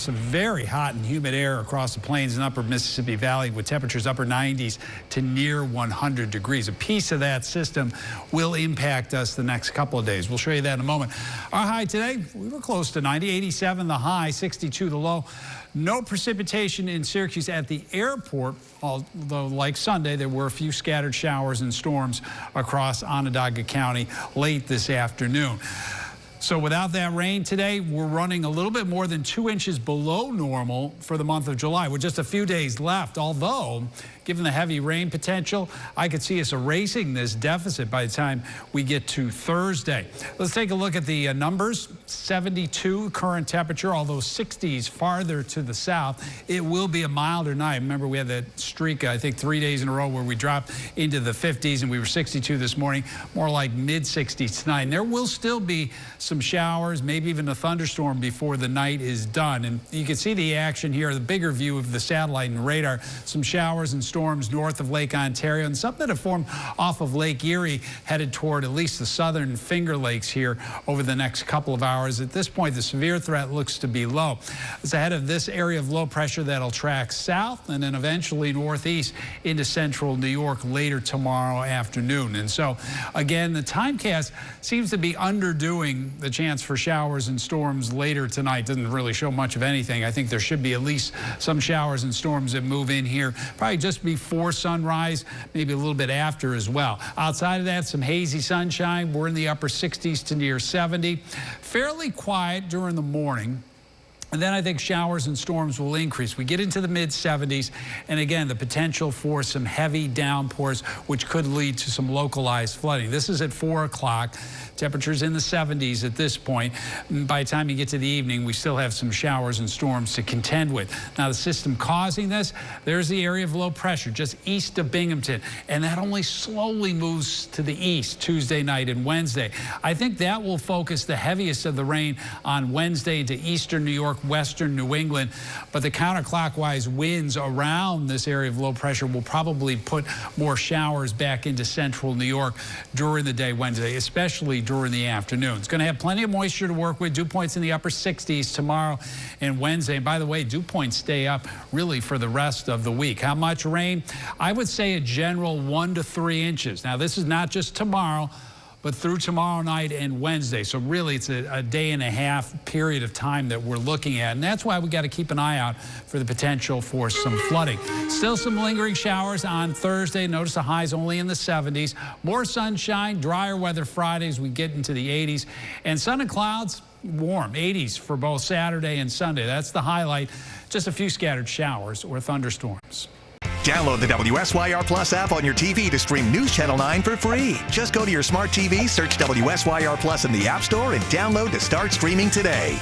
some very hot and humid air across the plains and upper Mississippi Valley with temperatures upper 90s to near 100 degrees. A piece of that system will impact us the next couple of days. We'll show you that in a moment. Our high today, we were close to 90, 87 the high, 62 the low. No precipitation in Syracuse at the airport, although like Sunday, there were a few scattered showers and storms across Onondaga County late this afternoon. So without that rain today, we're running a little bit more than 2 inches below normal for the month of July with just a few days left. Although, given the heavy rain potential, I could see us erasing this deficit by the time we get to Thursday. Let's take a look at the numbers. 72 current temperature, although 60s farther to the south. It will be a milder night. Remember, we had that streak, I think, 3 days in a row where we dropped into the 50s and we were 62 this morning, more like mid-60s tonight. And there will still be some showers, maybe even a thunderstorm before the night is done. And you can see the action here, the bigger view of the satellite and radar. Some showers and storms north of Lake Ontario and some that have formed off of Lake Erie headed toward at least the southern Finger Lakes here over the next couple of hours. At this point, the severe threat looks to be low. It's ahead of this area of low pressure that'll track south and then eventually northeast into central New York later tomorrow afternoon. And so, again, the timecast seems to be underdoing the chance for showers and storms later tonight. Doesn't really show much of anything. I think there should be at least some showers and storms that move in here probably just before sunrise, maybe a little bit after as well. Outside of that, some hazy sunshine. We're in the upper 60s to near 70. Fairly quiet during the morning. And then I think showers and storms will increase. We get into the mid-70s, and again, the potential for some heavy downpours, which could lead to some localized flooding. This is at 4 o'clock. Temperatures in the 70s at this point. By the time you get to the evening, we still have some showers and storms to contend with. Now, the system causing this, there's the area of low pressure just east of Binghamton, and that only slowly moves to the east Tuesday night and Wednesday. I think that will focus the heaviest of the rain on Wednesday into eastern New York, western New England, but the counterclockwise winds around this area of low pressure will probably put more showers back into central New York during the day Wednesday, especially during the afternoon. It's going to have plenty of moisture to work with. Dew points in the upper 60s tomorrow and Wednesday. And by the way, dew points stay up really for the rest of the week. How much rain? I would say a general 1 to 3 inches. Now, this is not just tomorrow, but through tomorrow night and Wednesday. So really, it's a day and a half period of time that we're looking at. And that's why we got to keep an eye out for the potential for some flooding. Still some lingering showers on Thursday. Notice the highs only in the 70s. More sunshine, drier weather Friday as we get into the 80s. And sun and clouds, warm, 80s for both Saturday and Sunday. That's the highlight. Just a few scattered showers or thunderstorms. Download the WSYR Plus app on your TV to stream News Channel 9 for free. Just go to your smart TV, search WSYR Plus in the App Store, and download to start streaming today.